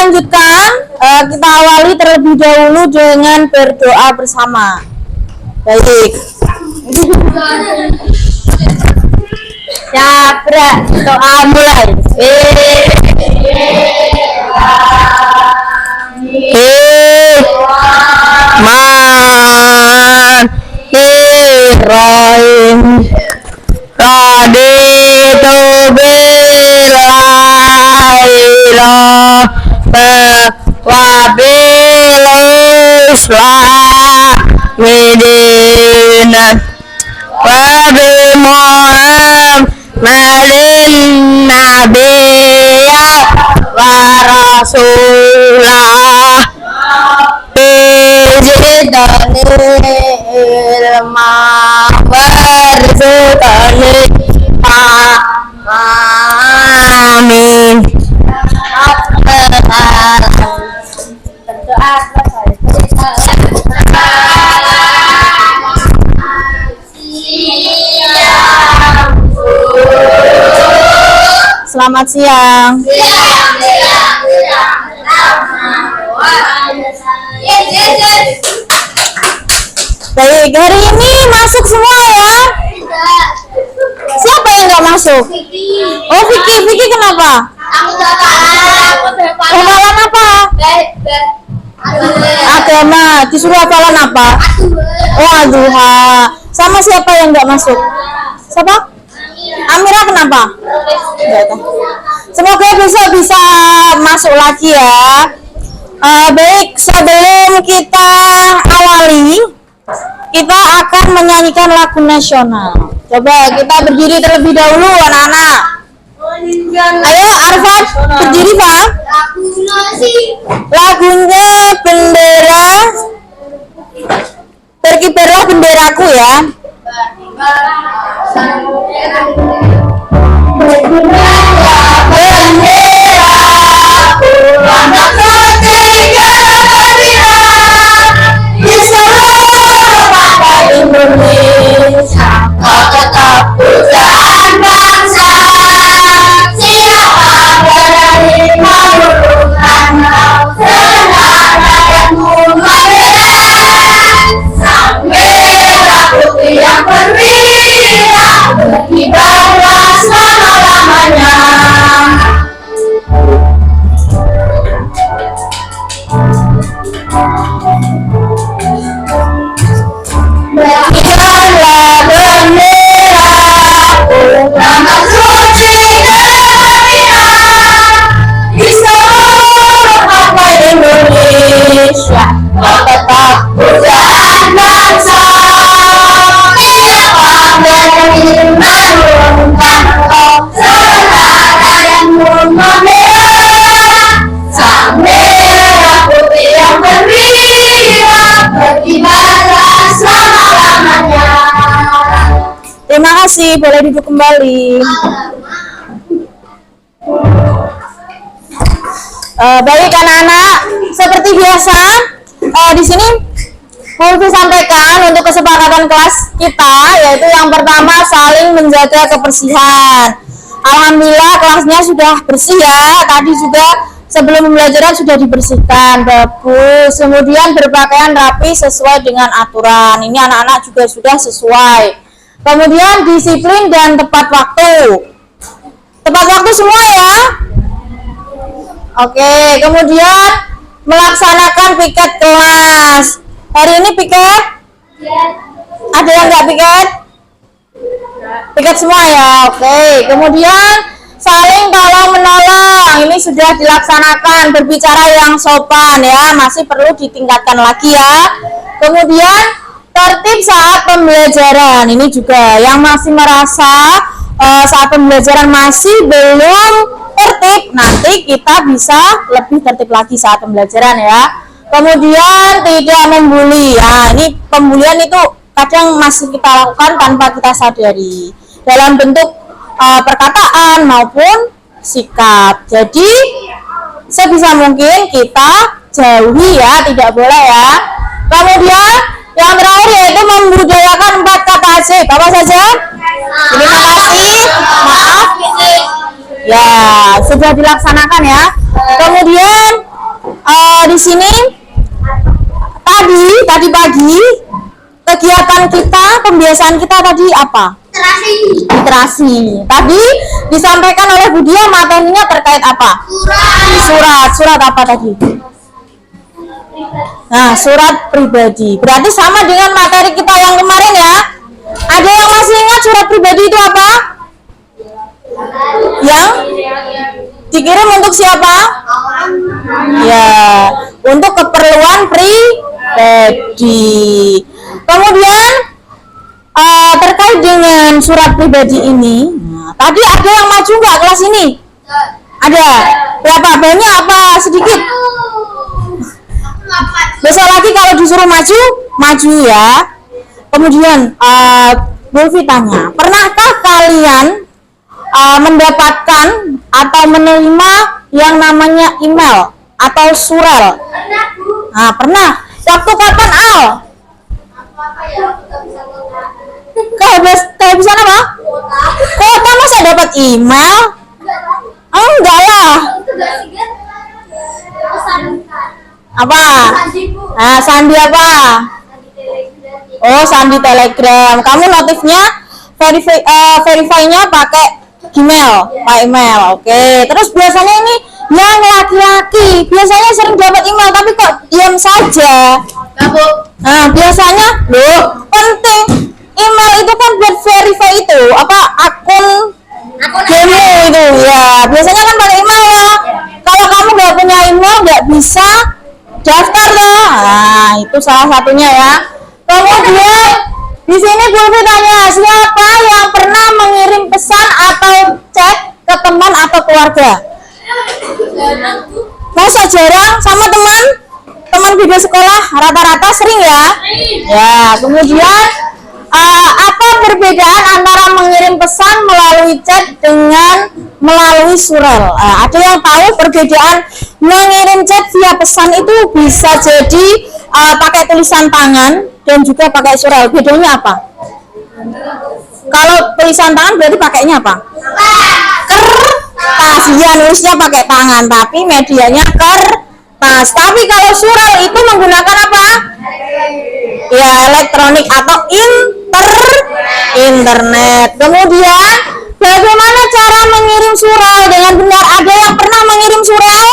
lanjutkan. Kita awali terlebih dahulu dengan berdoa bersama. Baik. Ya, doa mulai. Raditu billahi wa bil islamidin wa bi muhammadin nabiyya wa rasulah bizidani ilma warzuqani amin. Berdoa Selamat siang. Baik, hari ini masuk semua ya. Siapa yang nggak masuk? Oh, Vicky kenapa? Hafalan apa? Agama. Disuruh hafalan apa? Oh, Ad-Duha. Sama siapa yang nggak masuk? Siapa? Amira kenapa? Semoga besok bisa masuk lagi ya. Baik, sebelum kita awali, kita akan menyanyikan lagu nasional. Coba kita berdiri terlebih dahulu anak-anak. Ayo Arfan, berdiri Pak. Lagunya bendera, berkibarlah benderaku ya. Indonesia, kau tetap pujaan bangsa. Siapa berani meluluhkan kau, senandaimu membela. Sang merah putih yang perwira, berkibarlah selama-lamanya. Berkibarlah benderaku, nama suci gembira di seluruh bangsa Indonesia. Kau tetap pujaan bangsa. Siapa berani meluluhkan kau, senandaimu membela. Sang merah putih yang berwibawa, berkibarlah selama-lamanya. Terima kasih, boleh duduk kembali. Baik anak-anak, seperti biasa di sini mau disampaikan untuk kesepakatan kelas kita, yaitu yang pertama saling menjaga kebersihan. Alhamdulillah kelasnya sudah bersih ya. Tadi juga sebelum pembelajaran sudah dibersihkan, bagus. Kemudian berpakaian rapi sesuai dengan aturan. Ini anak-anak juga sudah sesuai. Kemudian disiplin dan tepat waktu. Tepat waktu semua ya. Oke, kemudian melaksanakan piket kelas. Hari ini piket? Ada yang nggak piket? Piket semua ya. Oke, kemudian saling tolong menolong. Ini sudah dilaksanakan. Berbicara yang sopan ya, masih perlu ditingkatkan lagi ya. Kemudian tertib saat pembelajaran. Ini juga yang masih merasa saat pembelajaran masih belum tertib, nanti kita bisa lebih tertib lagi saat pembelajaran ya. Kemudian tidak membuli ya. Ini pembulian itu kadang masih kita lakukan tanpa kita sadari dalam bentuk perkataan maupun sikap. Jadi sebisa mungkin kita jauhi ya, tidak boleh ya. Kemudian yang terakhir yaitu membudayakan 4 kata asik. Apa saja? Terima kasih, maaf. Ya, sudah dilaksanakan ya. Kemudian di sini tadi pagi kegiatan kita, pembiasaan kita tadi apa? Literasi. Tadi disampaikan oleh Bu Dia materinya terkait apa? Surat apa tadi? Nah, surat pribadi. Berarti sama dengan materi kita yang kemarin ya. Ada yang masih ingat surat pribadi itu apa? Yang dikirim untuk siapa? Ya, untuk keperluan pribadi. Kemudian terkait dengan surat pribadi ini, tadi ada yang maju nggak kelas ini? Ada. Berapa? Banyak apa sedikit? Besok lagi kalau disuruh maju ya. Kemudian Bulvi tanya, pernahkah kalian mendapatkan atau menerima yang namanya email atau surel? Nah, pernah. Waktu kapan, Al? Kehabisan apa? Kota masa dapat email? Enggak lah. Apa? Sandi apa? Oh, sandi Telegram. Kamu notifnya verify-nya pakai Gmail, Pak email. Oke. Terus biasanya ini yang laki-laki biasanya sering dapat email tapi kok diam saja. Nah, biasanya loh, penting. Email itu kan buat verify itu apa akun demo itu ya. Biasanya kan pakai email ya. Kalau kamu nggak punya email nggak bisa daftar loh. Nah, itu salah satunya ya. Kemudian di sini Bulvi tanya, siapa yang pernah mengirim pesan atau chat ke teman atau keluarga? Masa jarang sama teman beda sekolah rata-rata sering ya? Ya, kemudian apa perbedaan antara mengirim pesan melalui chat dengan melalui surel? Ada yang tahu perbedaan mengirim chat via pesan itu bisa jadi pakai tulisan tangan dan juga pakai surel. Bedanya apa? Kalau tulisan tangan berarti pakainya apa? Kertas. Ya, nulisnya pakai tangan tapi medianya kertas. Tapi kalau surel itu menggunakan apa? Ya, elektronik atau internet. Kemudian bagaimana cara mengirim surel dengan benar? Ada yang pernah mengirim surel?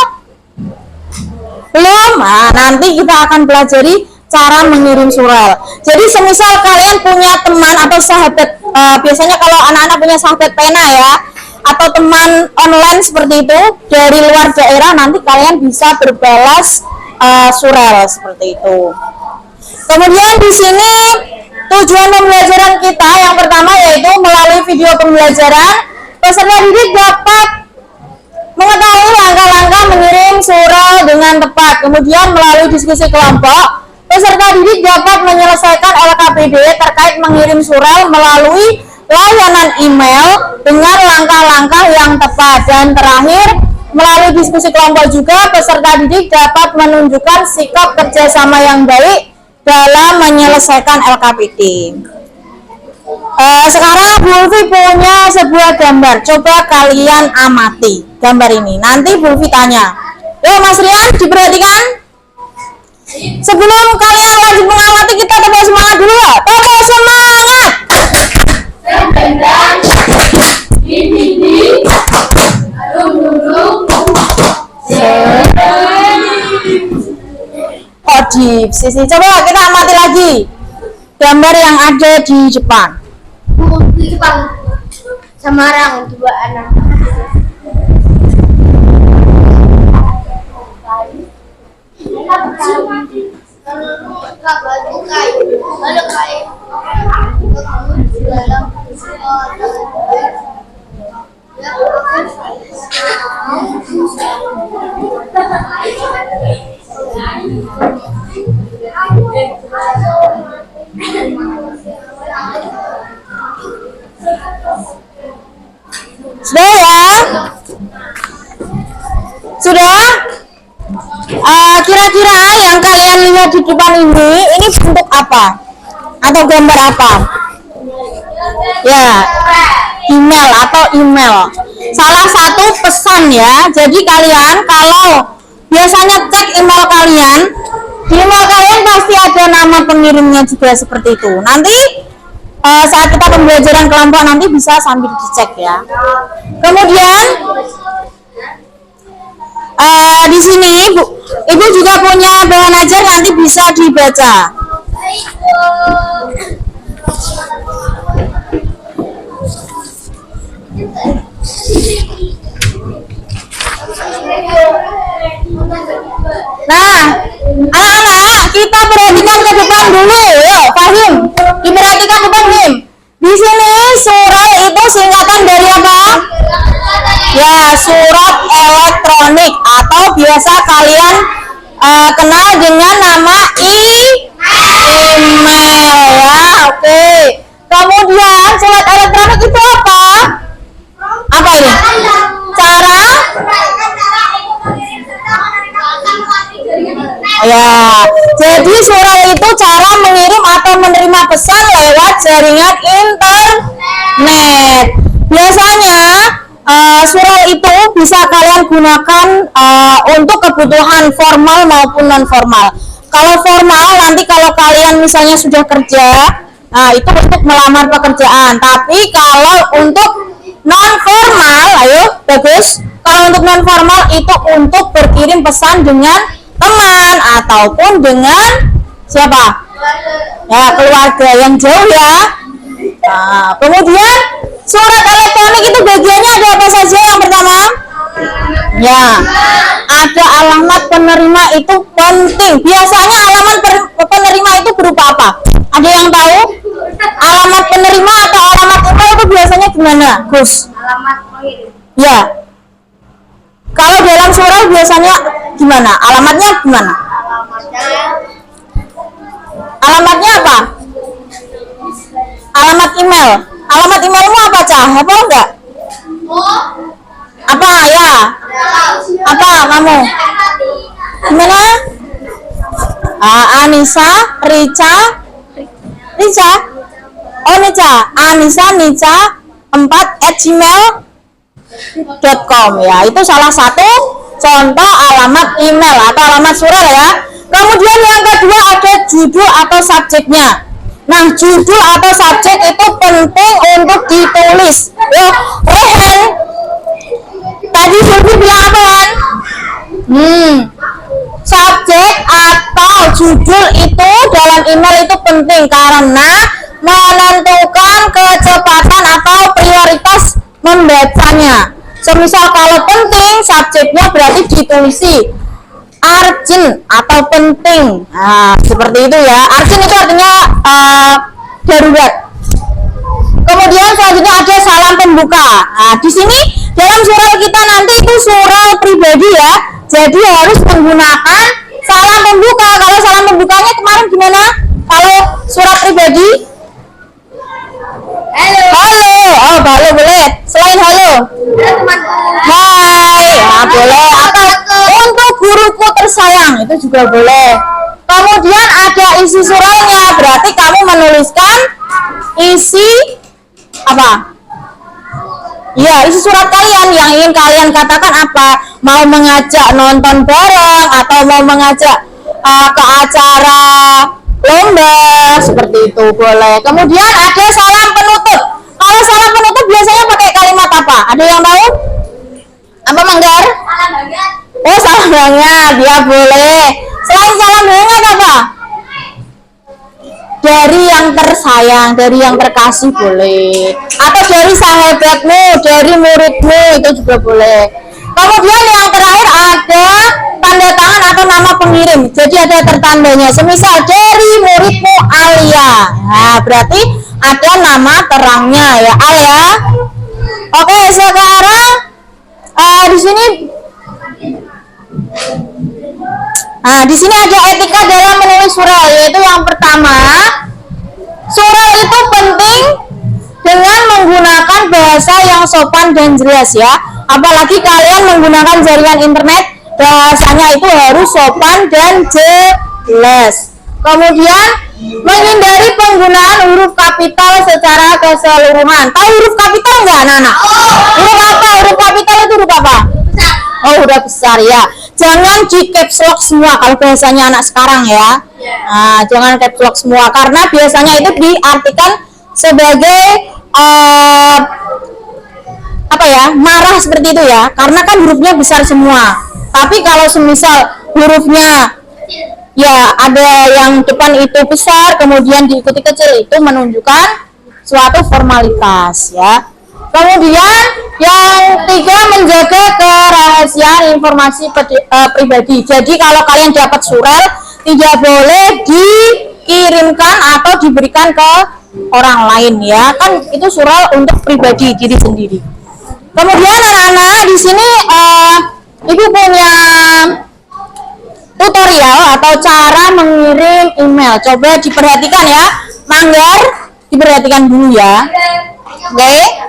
Belum? Nah, nanti kita akan pelajari cara mengirim surel. Jadi semisal kalian punya teman atau sahabat, biasanya kalau anak-anak punya sahabat pena ya, atau teman online seperti itu dari luar daerah, nanti kalian bisa berbalas surel seperti itu. Kemudian di sini tujuan pembelajaran kita yang pertama yaitu melalui video pembelajaran peserta didik dapat mengetahui langkah-langkah mengirim surel dengan tepat. Kemudian melalui diskusi kelompok peserta didik dapat menyelesaikan LKPD terkait mengirim surel melalui layanan email dengan langkah-langkah yang tepat. Dan terakhir, melalui diskusi kelompok juga peserta didik dapat menunjukkan sikap kerjasama yang baik dalam menyelesaikan LKPD. Sekarang Bulvi punya sebuah gambar. Coba kalian amati gambar ini. Nanti Bulvi tanya. Yo Mas Rian, diperhatikan. Sebelum kalian lanjut mengamati, kita tepuk semangat dulu ya. Tepuk semangat. Oh, di sisi. Coba kita amati lagi gambar yang ada di depan. Di depan Semarang, dua anak. Sudah ya? Sudah? Kira-kira yang kalian lihat di depan ini bentuk apa? Atau gambar apa? Ya, email atau email. Salah satu pesan ya. Jadi kalian kalau biasanya cek email kalian. Di email kalian pasti ada nama pengirimnya juga seperti itu. Nanti saat kita pembelajaran kelompok nanti bisa sambil dicek ya. Kemudian di sini Ibu juga punya bahan ajar, nanti bisa dibaca. Nah, anak-anak, kita perhatikan ke depan dulu, yuk, Fahim. Diperhatikan ke depan, Fahim. Di sini surat itu singkatan dari apa? Ya, surat elektronik atau biasa kalian kenal dengan nama email ya. Oke. Kemudian surat elektronik itu apa? Apa ini? Cara? Ya, jadi surat itu cara mengirim atau menerima pesan lewat jaringan internet. Biasanya surat itu bisa kalian gunakan untuk kebutuhan formal maupun non formal. Kalau formal nanti kalau kalian misalnya sudah kerja, itu untuk melamar pekerjaan. Tapi kalau untuk non formal, ayo bagus. Kalau untuk non formal itu untuk berkirim pesan dengan teman ataupun dengan siapa? Ya, keluarga yang jauh ya. Nah, kemudian surat elektronik itu bagiannya ada apa saja? Yang pertama, ya, ada alamat penerima, itu penting. Biasanya alamat penerima itu berupa apa? Ada yang tahu? Alamat penerima atau alamat email itu biasanya gimana, Gus? Alamat pengirim. Ya. Kalau dalam surat biasanya gimana? Alamatnya gimana? Alamatnya apa? Alamat email. Alamat emailmu apa, Cah? Apa enggak? Apa ya? Apa kamu? Gimana? Anissa, Rica. Oh, Anissa Nica 4@gmail.com ya. Itu salah satu contoh alamat email atau alamat surat ya. Kemudian yang kedua ada judul atau subjeknya. Nah, judul atau subjek itu penting untuk ditulis. Ya, Rehan. Tadi Sulfi bilang apa kan? Subjek atau judul itu dalam email itu penting karena menentukan kecepatan atau prioritas membacanya. Semisal kalau penting, subjeknya berarti ditulisi urgent atau penting. Nah, seperti itu ya. Urgent itu artinya darurat. Kemudian selanjutnya ada salam pembuka. Nah, di sini dalam surat kita nanti itu surat pribadi ya. Jadi harus menggunakan salam pembuka. Kalau salam pembukanya kemarin gimana? Kalau surat pribadi? Halo. Oh, halo boleh. Selain halo. Hai. Ya, boleh. Atau untuk guruku tersayang itu juga boleh. Kemudian ada isi suratnya. Berarti kamu menuliskan isi apa? Ya, isi surat kalian yang ingin kalian katakan apa? Mau mengajak nonton bareng atau mau mengajak ke acara lomba seperti itu boleh. Kemudian ada salam penutup. Kalau salam penutup biasanya pakai kalimat apa? Ada yang tahu? Apa, Manggar? Oh, salam hangat, ya boleh. Selain salam hangat apa? Dari yang tersayang, dari yang terkasih boleh. Atau dari sahabatmu, dari muridmu itu juga boleh. Kemudian yang terakhir ada tanda tangan atau nama pengirim. Jadi ada tertandanya. Semisal dari muridmu Alia. Nah, berarti ada nama terangnya ya, Al ya. Oke, sekarang di sini di sini ada etika dalam menulis surat, yaitu yang pertama, surat itu penting dengan menggunakan bahasa yang sopan dan jelas ya. Apalagi kalian menggunakan jaringan internet, bahasanya itu harus sopan dan jelas. Kemudian menghindari penggunaan huruf kapital secara keseluruhan. Tahu huruf kapital nggak, anak-anak? Huruf apa? Huruf kapital itu huruf apa? Oh, huruf besar ya. jangan di caps lock semua kalau bahasanya anak sekarang ya. Nah, jangan caps lock semua karena biasanya itu diartikan sebagai apa ya, marah seperti itu ya, karena kan hurufnya besar semua. Tapi kalau semisal hurufnya ya ada yang depan itu besar kemudian diikuti kecil, itu menunjukkan suatu formalitas ya. Kemudian yang tiga, menjaga kerahasiaan informasi pribadi. Jadi kalau kalian dapat surel tidak boleh dikirimkan atau diberikan ke orang lain ya, kan itu surel untuk pribadi diri sendiri. Kemudian anak-anak di sini ibu punya tutorial atau cara mengirim email. Coba diperhatikan ya, Manggar, diperhatikan dulu ya. Oke.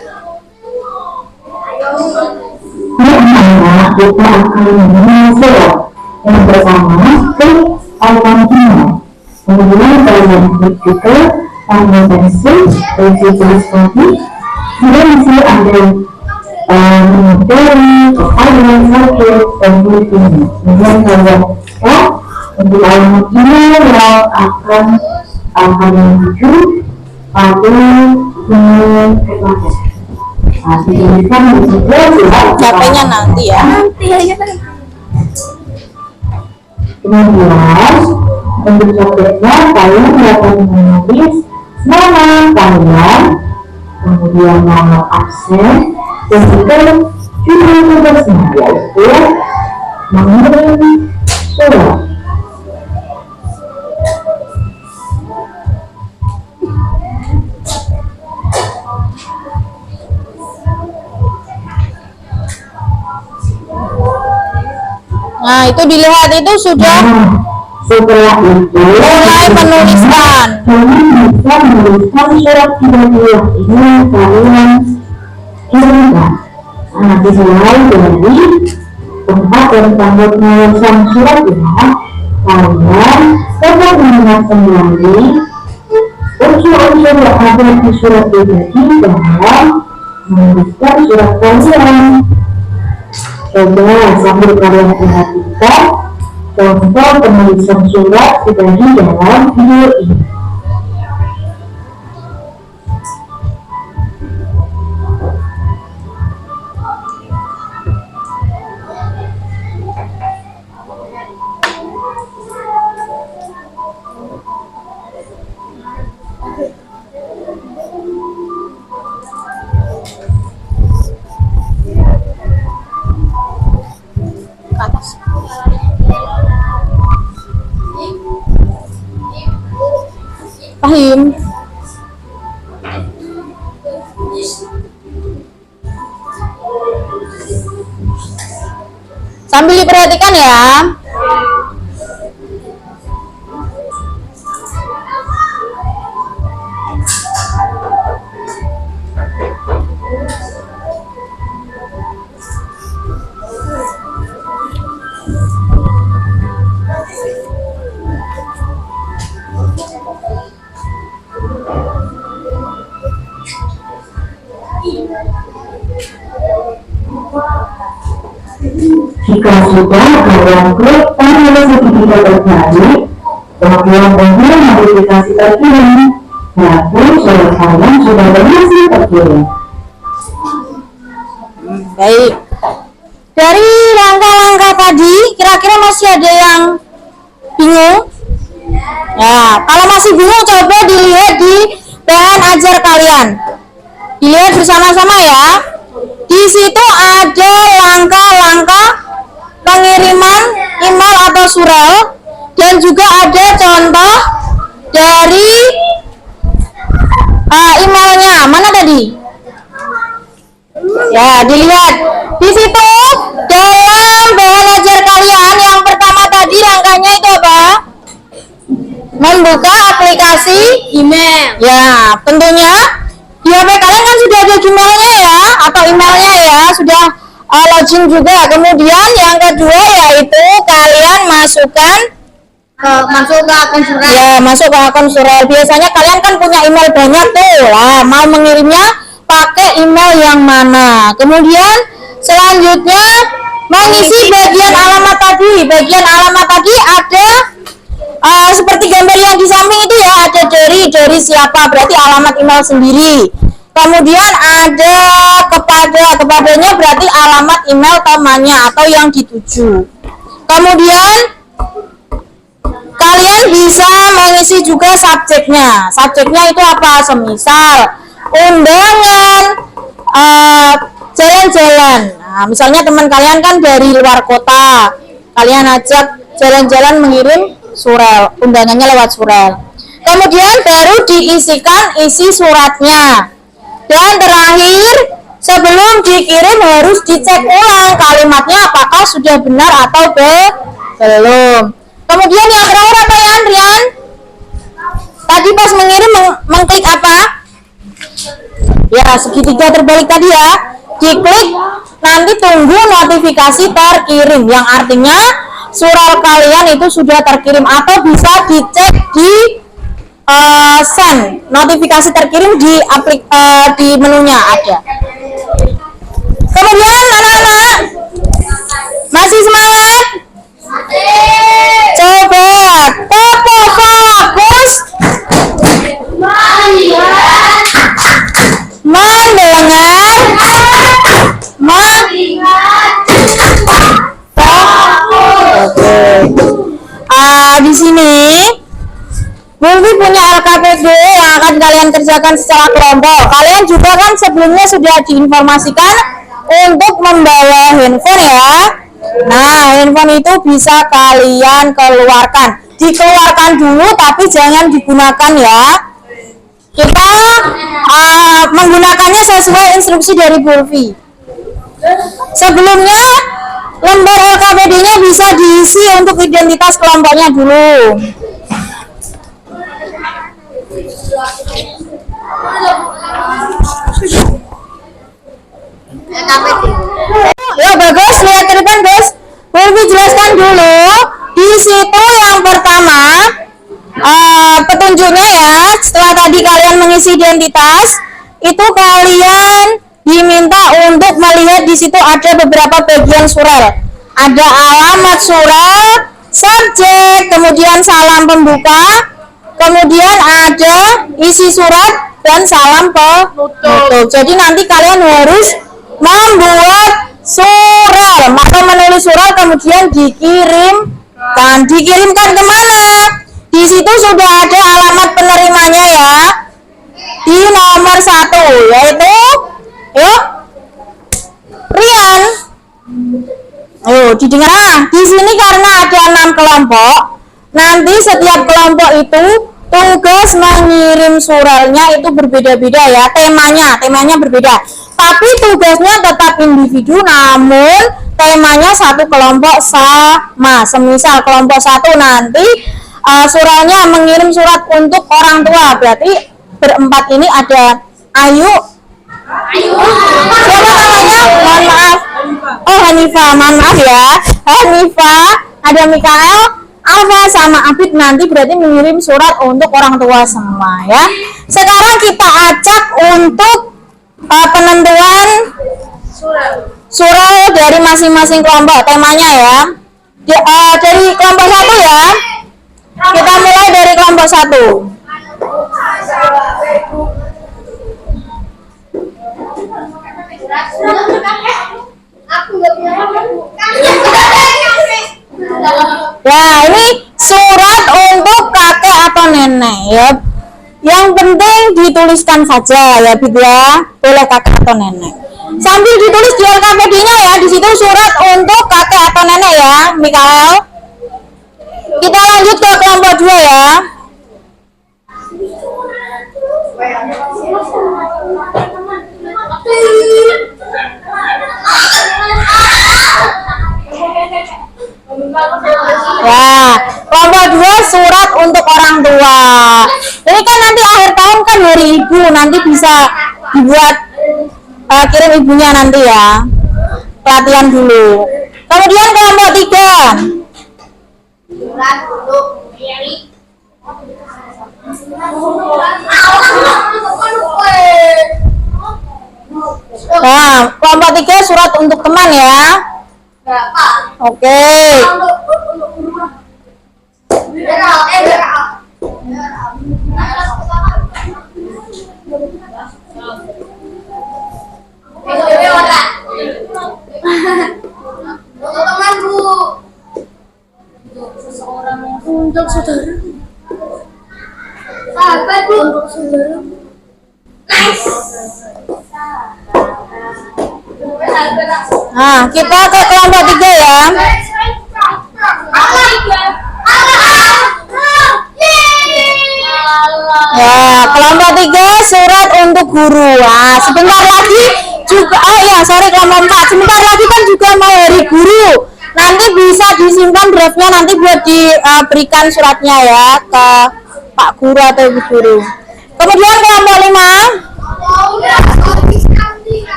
Pertama, kita akan mengenal surat yang pertama ke Al-Fatihah. Kemudian kalian klik juga tanda pensil, pensil tulis kopi. Kemudian di sini ada materi, ayat, subjek, dan briefing. Kemudian kalian cek untuk alamat email yang akan kalian tuju pada email terbatas. HP-nya nanti ya. Kemudian untuk subjeknya kalian dapat menulis nama kalian, kemudian nama absen, dan juga judul tugasnya, yaitu mengirim surat. Nah, itu dilihat itu sudah Setelah itu mulai menuliskan. kalian bisa menuliskan surat pribadi ini kalian kirimkan. Nah, dimulai dari tempat dan tanggal penulisan suratnya, kalian dapat mengingat kembali unsur-unsur yang ada di surat pribadi dalam menuliskan surat kalian. Coba sambil kalian perhatikan contoh penulisan surat pribadi dalam video ini. Pahim? Sambil diperhatikan ya. Jika sudah, kalian klik tombol sertifikat terbaik, kemudian tombol modifikasi terkirim. Berarti surat kalian sudah berhasil terkirim. Baik. Dari langkah-langkah tadi, kira-kira masih ada yang bingung? Ya, kalau masih bingung coba dilihat di bahan ajar kalian. Dilihat bersama-sama ya. Di situ ada langkah-langkah pengiriman email atau surel dan juga ada contoh dari emailnya. Mana tadi? Ya, dilihat. Di situ dalam bahan ajar kalian yang pertama tadi langkahnya itu apa? Membuka aplikasi email. Ya, tentunya di HP kalian kan sudah ada Gmailnya ya, atau emailnya ya, sudah login juga. Kemudian yang kedua yaitu kalian masuk ke akun surel. Ya, masuk ke akun surel. Biasanya kalian kan punya email banyak tuh lah, mau mengirimnya pakai email yang mana. Kemudian selanjutnya mengisi bagian alamat tadi. Bagian alamat tadi ada seperti gambar yang di samping itu ya, ada dari siapa, berarti alamat email sendiri. Kemudian ada kepadanya berarti alamat email temannya atau yang dituju. Kemudian kalian bisa mengisi juga subjeknya. Subjeknya itu apa? Semisal undangan jalan-jalan. Nah, misalnya teman kalian kan dari luar kota, kalian ajak jalan-jalan mengirim surel, undangannya lewat surel. Kemudian baru diisikan isi suratnya. Dan terakhir, sebelum dikirim harus dicek ulang kalimatnya apakah sudah benar atau belum. Kemudian yang terakhir apa ya, Andrian? Tadi pas mengirim mengklik apa? Ya, segitiga terbalik tadi ya. Diklik, nanti tunggu notifikasi terkirim, yang artinya surel kalian itu sudah terkirim, atau bisa dicek di send, notifikasi terkirim di menunya ada. Kemudian anak-anak masih semangat? Coba tepuk fokus, mendengar, di sini Bulvi punya LKPD yang akan kalian kerjakan secara kelompok. Kalian juga kan sebelumnya sudah diinformasikan untuk membawa handphone ya. Nah, handphone itu bisa kalian keluarkan. Dikeluarkan dulu tapi jangan digunakan ya. Kita menggunakannya sesuai instruksi dari Bulvi. Sebelumnya lembar LKPD-nya bisa diisi untuk identitas kelompoknya dulu. Ya bagus, lihat ke depan guys. Bulvi jelaskan dulu. Di situ yang pertama petunjuknya ya. Setelah tadi kalian mengisi identitas, itu kalian diminta untuk melihat di situ ada beberapa bagian surel. Ada alamat surel, subjek, kemudian salam pembuka, kemudian ada isi surat dan salam penutup. Jadi nanti kalian harus membuat surel, maka menulis surel kemudian dikirimkan kemana? Di situ sudah ada alamat penerimanya ya, di nomor 1 yaitu Rian. Didengar. Di sini karena ada 6 kelompok, nanti setiap kelompok itu tugas mengirim surelnya itu berbeda-beda ya, temanya berbeda. Tapi tugasnya tetap individu, namun temanya satu kelompok sama. Semisal kelompok 1 nanti surelnya mengirim surat untuk orang tua, berarti berempat ini ada Ayu. Siapa namanya? Mohon maaf. Oh, Hanifah, mohon maaf ya. Hanifah, ada Mikael, Alfa sama Abid, nanti berarti mengirim surat untuk orang tua semua ya. Sekarang kita acak untuk penentuan surel dari masing-masing kelompok, temanya ya. Dari kelompok 1 ya. Kita mulai dari kelompok 1. Nah, ini surat untuk kakek atau nenek ya. Yang penting dituliskan saja ya, Bib ya. Boleh kakek atau nenek. Sambil ditulis di LKPD-nya ya, di situ surat untuk kakek atau nenek ya, Mikael. Kita lanjut ke kelompok 2 ya. Ya, kelompok 2 surat untuk orang tua. Ini kan nanti akhir tahun kan hari ibu, nanti bisa dibuat kirim ibunya nanti ya. Pelatihan dulu. Kemudian kelompok 3. Nah, kelompok 3 surat untuk teman ya. berapa? Oke. Untuk saudara. Sahabat bu. Untuk saudara. Nice. Nah, kita ke kelompok 3 ya. Ya, kelompok 3 surat untuk guru. Nah, sebentar lagi juga, sorry kelompok 4. Sebentar lagi kan juga mau hari guru. Nanti bisa disimpan draftnya nanti buat diberikan suratnya ya ke Pak Guru atau Ibu Guru. Kemudian kelompok 5.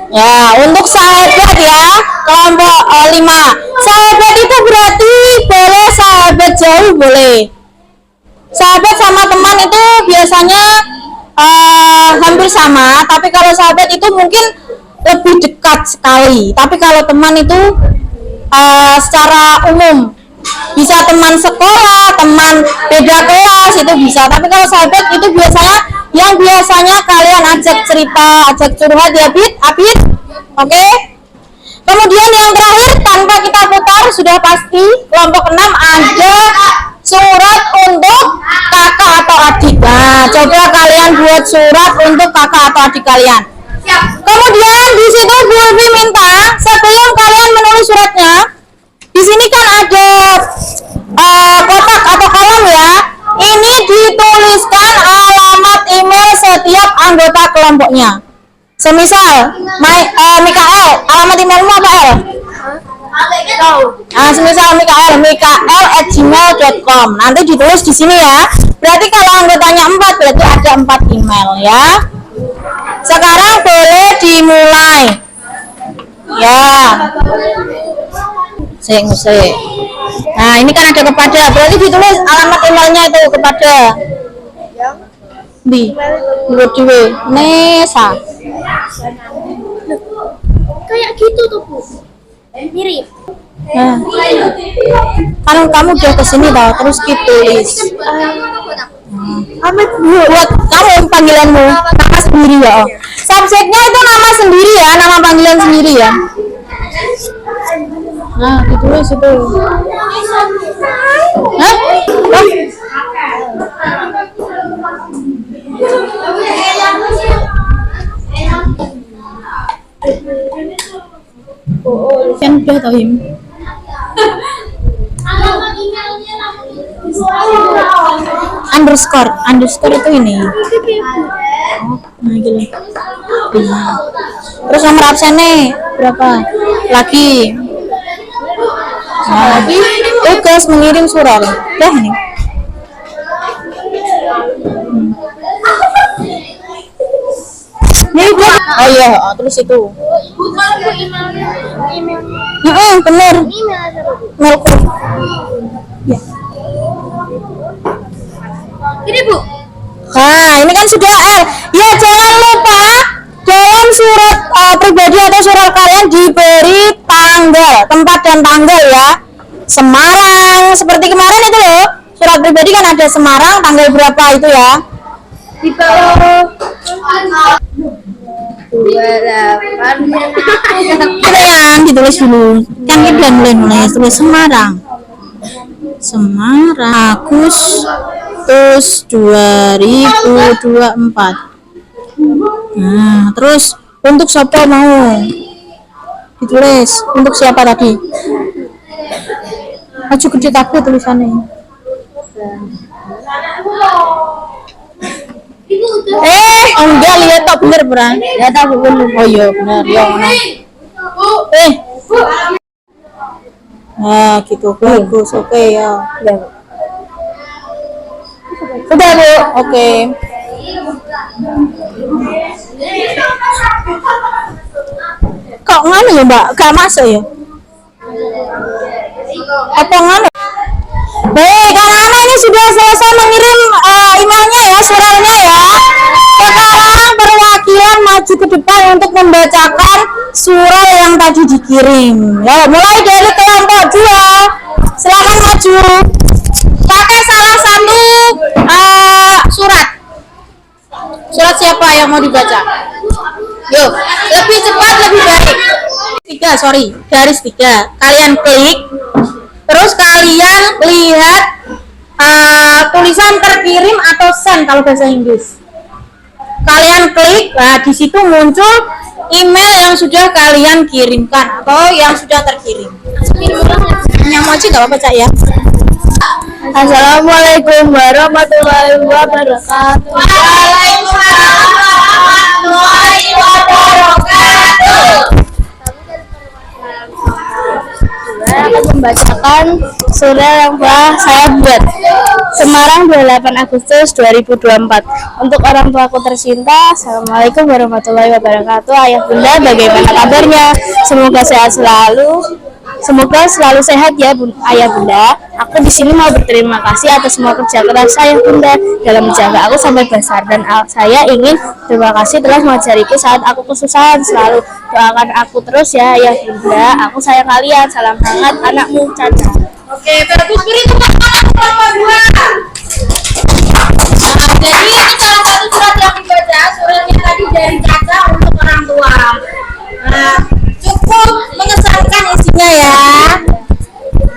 Ya, untuk sahabat ya, kelompok 5. Sahabat itu berarti boleh sahabat jauh boleh. Sahabat sama teman itu biasanya hampir sama, tapi kalau sahabat itu mungkin lebih dekat sekali. Tapi kalau teman itu secara umum bisa teman sekolah, teman beda kelas itu bisa. Tapi kalau sahabat itu biasanya yang biasanya kalian ajak cerita, ajak curhat ya, Abid. Oke. Kemudian yang terakhir tanpa kita putar sudah pasti kelompok 6 ada surat untuk kakak atau adik. Nah, coba kalian buat surat untuk kakak atau adik kalian. Kemudian di situ Bu Ulfi minta sebelum kalian menulis suratnya, di sini kan ada kotak atau kolom ya. Ini dituliskan alamat email setiap anggota kelompoknya. Semisal Mikael, alamat emailmu apa El? Semisal Mikael@gmail.com. Nanti ditulis di sini ya. Berarti kalau anggotanya 4 berarti ada 4 email ya. Sekarang boleh dimulai. Ya. Musik. Nah, ini kan ada kepada, berarti ditulis alamat emailnya itu kepada. Di Nesa. Kayak gitu tuh bu. Mirip. Nah, kan kamu udah kesini tau, terus ditulis. Buat kamu panggilanmu nama sendiri ya. Subjeknya itu nama sendiri ya, nama panggilan sendiri ya. Nah, ditulis itu. Hah? Kan udah tau Him. Underscore itu ini. Nah, gini. Terus nomor absennya berapa? Lagi. Nah, lagi tugas mengirim surat. Dah ini. Ini dia. Oh iya, terus itu. Bener. Melku. Ya. Ini bu. Nah, ini kan sudah L. Ya, jangan lupa dalam surat pribadi atau surat kalian diberi tanggal, tempat dan tanggal ya. Semarang, seperti kemarin itu loh. Surat pribadi kan ada Semarang, tanggal berapa itu ya. Di bawah 28. Kalian ditulis dulu. Kan kita mulai tulis Semarang. Agustus 2024. Nah, terus untuk siapa mau ditulis? Untuk siapa tadi? Maju gede takut tulisannya. Enggak lihat tak bener beran. Ya tak bener. Oh iya bener ya mana. Nah gitu bagus, oke ya. Sudah Bu, oke. Kok nganu ya Mbak? Gak masuk ya? Apa nganu? Baik, anak-anak ini sudah selesai mengirim emailnya ya, suratnya ya. Sekarang berwarna maju ke depan untuk membacakan surah yang tadi dikirim. Ya, mulai dari kelompok 2. Silakan maju. Pakai salah satu surat. Surat siapa yang mau dibaca? Yuk, lebih cepat lebih baik. 3, garis 3. Kalian klik, terus kalian lihat tulisan terkirim atau send kalau bahasa Inggris. Kalian klik, nah di situ muncul email yang sudah kalian kirimkan atau yang sudah terkirim. Yang mau nggak apa-apa Cak ya. Assalamualaikum warahmatullahi wabarakatuh. Waalaikumsalam warahmatullahi wabarakatuh. Saya akan membacakan surah yang telah saya buat. Semarang 28 Agustus 2024. Untuk orang tuaku tercinta, Assalamualaikum warahmatullahi wabarakatuh. Ayah bunda, bagaimana kabarnya? Semoga sehat selalu. Semoga selalu sehat ya ayah bunda. Aku di sini mau berterima kasih atas semua kerja keras ayah bunda dalam menjaga aku sampai besar, dan saya ingin terima kasih telah mengajariku saat aku kesusahan. Selalu doakan aku terus ya ayah bunda. Aku sayang kalian. Salam hangat, anakmu Caca. Oke, bagus, beri tepuk tangan kelompok 2. Jadi itu salah satu surat yang dibaca, suratnya tadi dari Caca untuk orang tua. Nah, cukup mengesankan isinya ya.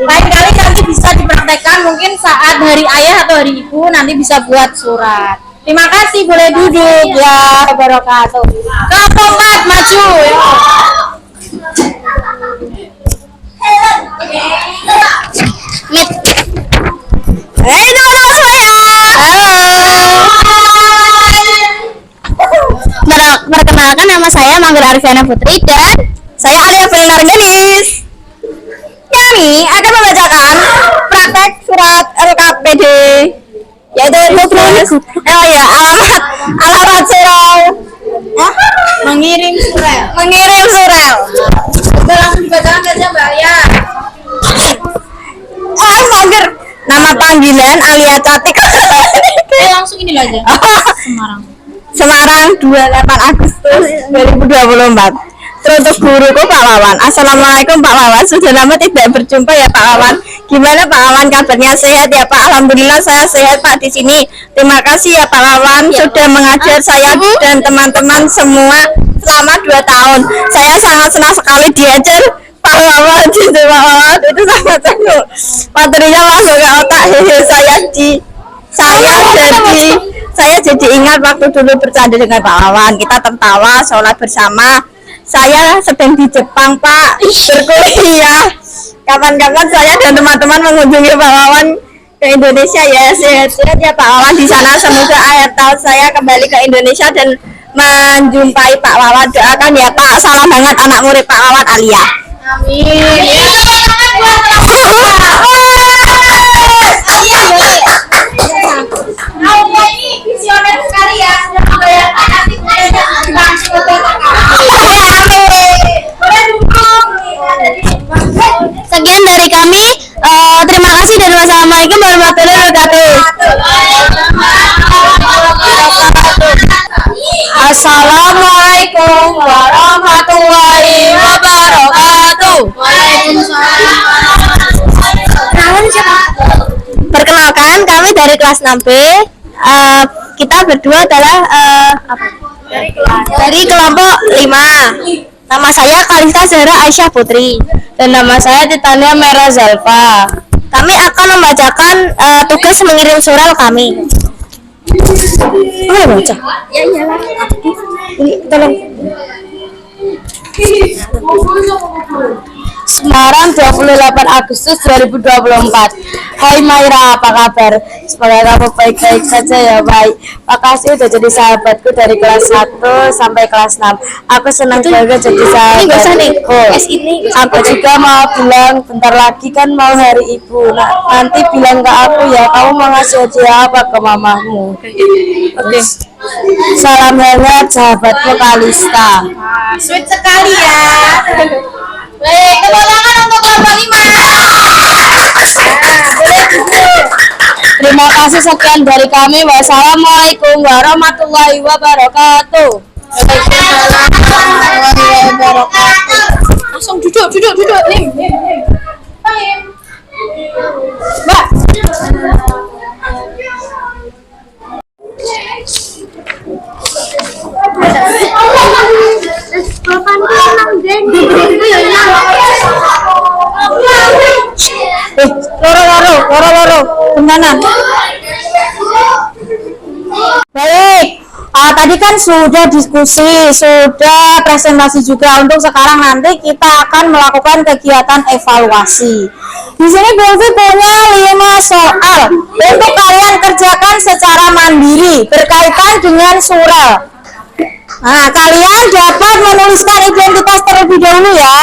Lain kali nanti bisa dipraktekkan, mungkin saat hari ayah atau hari ibu nanti bisa buat surat. Terima kasih, boleh duduk ya. Wabarakatuh. Kelompok 4 maju ya. Hei teman-teman saya. Halo. Perkenalkan, nama saya Manggar Arifana Putri dan Saya Alia Benar Genis. Kami akan membacakan praktek surat LKPD, yaitu tugas alamat surel. Mengirim surel. Udah langsung dibacakan saja Mbak ya. Manggar. Nama panggilan Alia Catik. Langsung ini aja. Semarang 28 Agustus 2024. Teruntuk guruku Pak Wawan. Assalamualaikum Pak Wawan. Sudah lama tidak berjumpa ya Pak Wawan. Gimana Pak Wawan kabarnya, sehat ya Pak? Alhamdulillah saya sehat Pak di sini. Terima kasih ya Pak Wawan sudah mengajar saya dan teman-teman semua selama 2 tahun. Saya sangat senang sekali diajar Pak Wawan. Pak Wawan itu sangat seru. Materinya langsung ke otak. Saya jadi ingat waktu dulu bercanda dengan Pak Wawan. Kita tertawa, sholat bersama. Saya sedang di Jepang Pak, berkuliah. Kapan-kapan saya dan teman-teman mengunjungi Pak Wawan ke Indonesia ya. Sehat-sehat ya Pak Wawan di sana. Semoga akhir tahun saya kembali ke Indonesia dan menjumpai Pak Wawan. Doakan ya Pak. Salam hangat anak murid Pak Wawan Alia. Amin. Alia ini visioner sekali ya. Sudah membayangkan nanti sekian dari kami. Terima kasih dan wassalamualaikum warahmatullahi wabarakatuh. Assalamualaikum warahmatullahi wabarakatuh. Perkenalkan, kami dari kelas 6B. Kita berdua adalah dari kelompok 5. Nama saya Kalista Zahra Aisyah Putri dan nama saya Titania Merah Zalfa. Kami akan membacakan tugas mengirim surel kami. Baca. Ya iyalah. Ini tolong. Semarang 28 Agustus 2024. Hai Maira, apa kabar? Semoga kamu baik-baik saja ya, baik. Makasih udah jadi sahabatku dari kelas 1 sampai kelas 6. Aku senang banget jadi sahabatku. Aku juga mau bilang bentar lagi kan mau hari ibu. Nanti bilang ke aku ya, kamu mau ngasih hadiah apa ke mamamu? Oke. Salam hangat sahabatku Kalista. Sweet sekali ya. Baik, tepuk tangan untuk kelompok 5. Terima kasih, sekian dari kami. Wassalamualaikum warahmatullahi wabarakatuh. Waalaikumsalam warahmatullahi wabarakatuh. Langsung duduk. Lim. Mbak. Loro. Kemana? Baik. Tadi kan sudah diskusi, sudah presentasi juga. Untuk sekarang nanti kita akan melakukan kegiatan evaluasi. Di sini Bulvi punya 5 soal untuk kalian kerjakan secara mandiri berkaitan dengan surel. Nah, kalian dapat menuliskan identitas terlebih dahulu ya.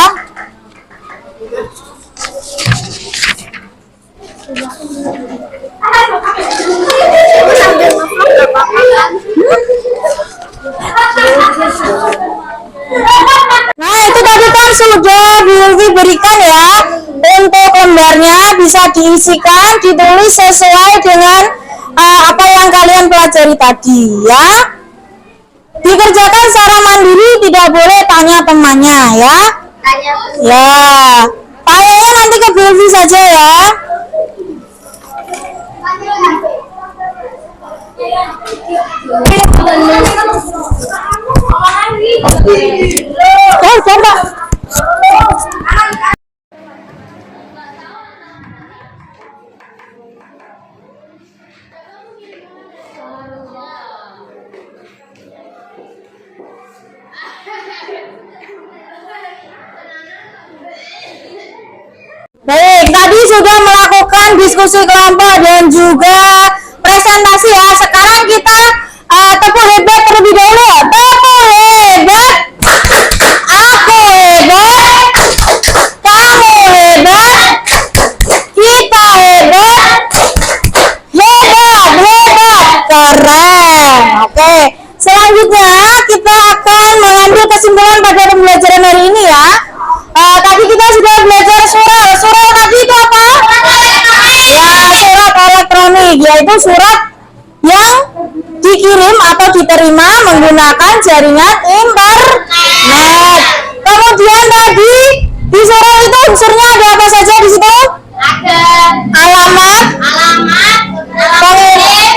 Nah, itu tadi kan sudah Bulvi berikan ya. Untuk lembarnya bisa diisikan, ditulis sesuai dengan apa yang kalian pelajari tadi ya. Dikerjakan secara mandiri, tidak boleh tanya temannya ya. Ya, tanyanya nanti ke Bulvi saja ya. Coba. Baik, tadi sudah melakukan diskusi kelompok dan juga presentasi ya. Sekarang kita tepuk hebat terlebih dahulu. Tepuk hebat. Aku hebat. Kamu hebat. Kita hebat. Hebat. Keren. Oke. Selanjutnya kita akan mengambil kesimpulan pada pembelajaran hari ini ya. Tadi kita sudah belajar surel. Surel tadi itu apa? Ya, surat elektronik, yaitu surat yang dikirim atau diterima menggunakan jaringan internet. Kemudian tadi di surel itu unsurnya ada apa saja di situ? Ada Alamat,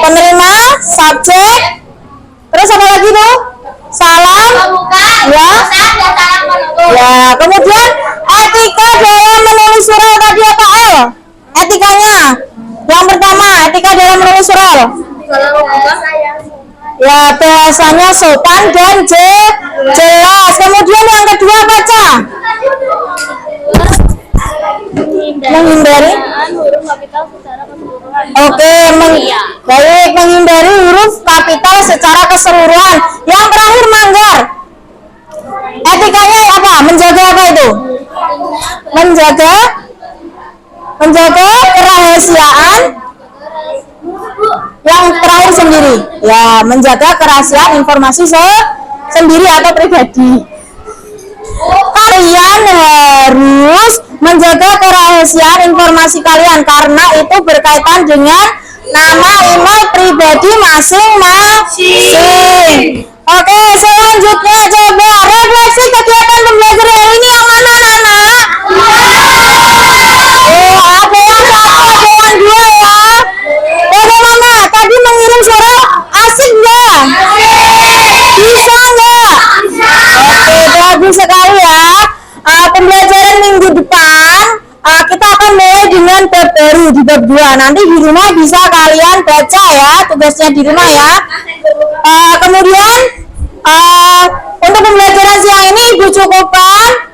penerima, subjek, terus apa lagi tuh? Salam, ya. Ya, kemudian etika dalam menulis surel tadi apa L? Etikanya yang pertama, etika dalam menulis surel. Ya, bahasanya sopan dan jelas. Kemudian yang kedua baca. Menghindari. Oke, baik, menghindari huruf kapital secara keseluruhan. Yang terakhir manggar. Etikanya apa? Menjaga apa itu? Menjaga kerahasiaan. Yang terakhir sendiri. Ya, menjaga kerahasiaan informasi sendiri atau pribadi. Kalian harus menjaga kerahasiaan informasi kalian karena itu berkaitan dengan nama email pribadi masing-masing. Oke, selanjutnya coba refleksi kegiatan pembelajaran hari ini yang mana anak-anak? Ada yang satu, ada yang dua ya. Bagaimana? Tadi mengirim surat asik nggak? Bisa nggak? Oke, bagus sekali ya. Pembelajaran minggu depan kita akan mulai dengan bab baru di bab 2. Nanti di rumah bisa kalian baca ya, tugasnya di rumah ya. Kemudian untuk pembelajaran siang ini Ibu cukupkan